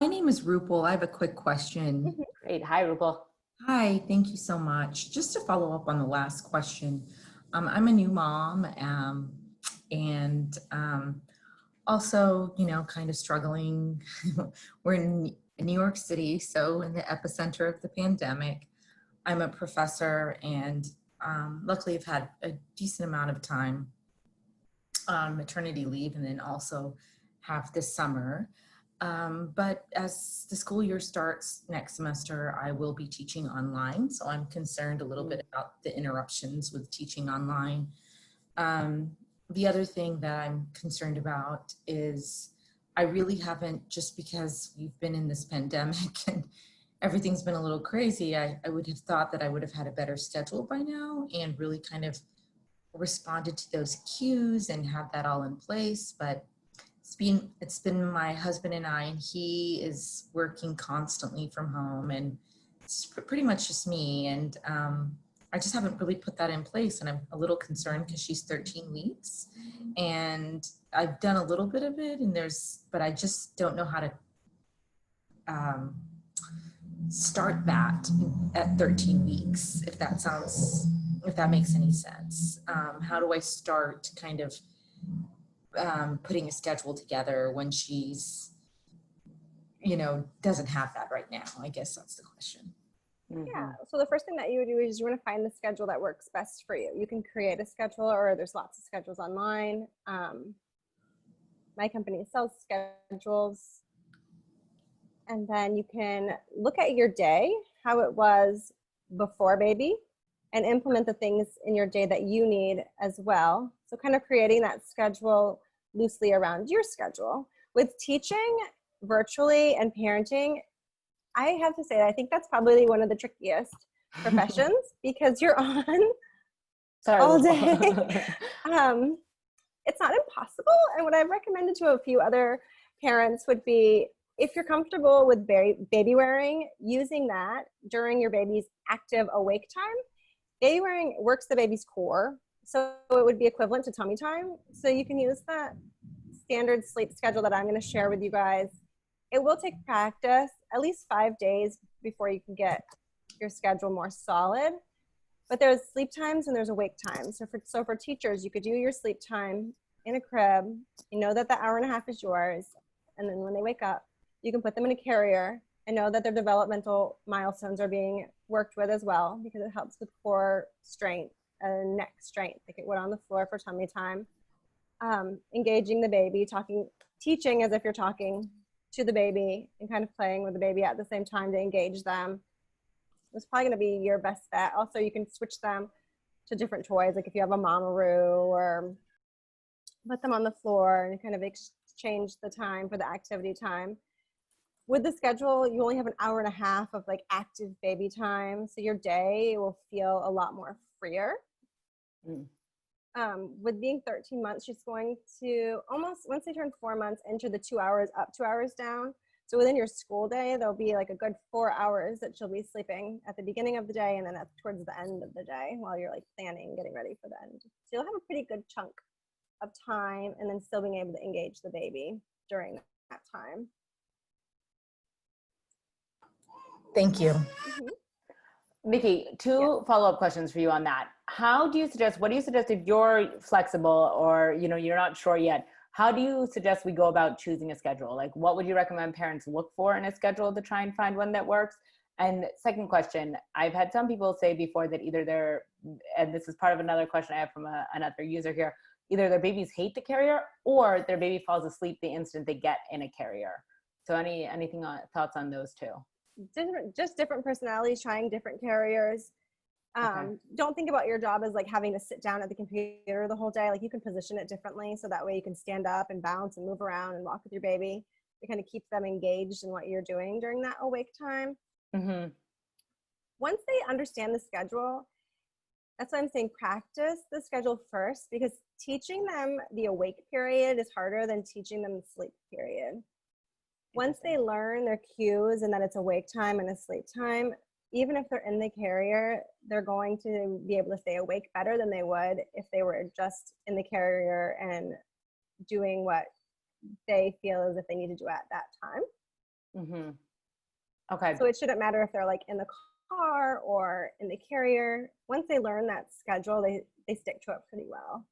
My name is Rupal. I have a quick question. Mhm. Great. Hi, Rupal. Hi, thank you so much. Just to follow up on the last question, I'm a new mom, and also, kind of struggling. We're in New York City, so in the epicenter of the pandemic. I'm a professor, and luckily, I've had a decent amount of time on maternity leave, and then also have this summer. But as the school year starts next semester, I will be teaching online. So I'm concerned a little bit about the interruptions with teaching online. Um, the other thing that I'm concerned about is I really haven't, just because we've been in this pandemic and everything's been a little crazy, I would have thought that I would have had a better schedule by now and really kind of responded to those cues and have that all in place. But it's been my husband and I, and he is working constantly from home, and it's pretty much just me. And I just haven't really put that in place, and I'm a little concerned because she's 13 weeks, and I've done a little bit of it, but I just don't know how to um, start that at 13 weeks. If that makes any sense. How do I start kind of putting a schedule together when she's, doesn't have that right now? I guess that's the question. Mm-hmm. Yeah. So the first thing that you would do is you want to find the schedule that works best for you. You can create a schedule, or there's lots of schedules online. My company sells schedules, and then you can look at your day, how it was before baby, and implement the things in your day that you need as well. So kind of creating that schedule loosely around your schedule. With teaching virtually and parenting, I have to say, I think that's probably one of the trickiest professions because you're on Sorry, all Rupal. day. It's not impossible. And what I've recommended to a few other parents would be, if you're comfortable with baby wearing, using that during your baby's active awake time. Baby wearing works the baby's core, so it would be equivalent to tummy time. So you can use that standard sleep schedule that I'm going to share with you guys. It will take practice, at least 5 days before you can get your schedule more solid. But there's sleep times and there's awake times. So for teachers, you could do your sleep time in a crib. You know that the hour and a half is yours. And then when they wake up, you can put them in a carrier and know that their developmental milestones are being worked with as well, because it helps with core strength and neck strength. They get wet on the floor for tummy time. Engaging the baby, teaching as if you're talking to the baby and kind of playing with the baby at the same time to engage them. It's probably going to be your best bet. Also, you can switch them to different toys, like if you have a mamaroo, or put them on the floor and kind of exchange the time for the activity time. With the schedule, you only have an hour and a half of like active baby time, so your day will feel a lot more freer. With being 13 months, she's going to almost, once they turn 4 months, enter the 2 hours up, 2 hours down. So within your school day, there'll be like a good 4 hours that she'll be sleeping at the beginning of the day and then towards the end of the day while you're like planning, getting ready for the end. So you'll have a pretty good chunk of time and then still being able to engage the baby during that time. Thank you. Mm-hmm. Nicky, two follow-up questions for you on that. What do you suggest if you're flexible or, you're not sure yet? How do you suggest we go about choosing a schedule? Like, what would you recommend parents look for in a schedule to try and find one that works? And second question, I've had some people say before that either and this is part of another question I have from another user here, either their babies hate the carrier or their baby falls asleep the instant they get in a carrier. So thoughts on those two? Different personalities trying different carriers. Okay. Don't think about your job as like having to sit down at the computer the whole day. Like, you can position it differently, so that way you can stand up and bounce and move around and walk with your baby to kind of keep them engaged in what you're doing during that awake time. Mm-hmm. Once they understand the schedule, that's why I'm saying practice the schedule first, because teaching them the awake period is harder than teaching them the sleep period. Once they learn their cues and that it's awake time and a sleep time, even if they're in the carrier, they're going to be able to stay awake better than they would if they were just in the carrier and doing what they feel as if they need to do at that time. Mm-hmm. Okay. So it shouldn't matter if they're like in the car or in the carrier. Once they learn that schedule, they stick to it pretty well.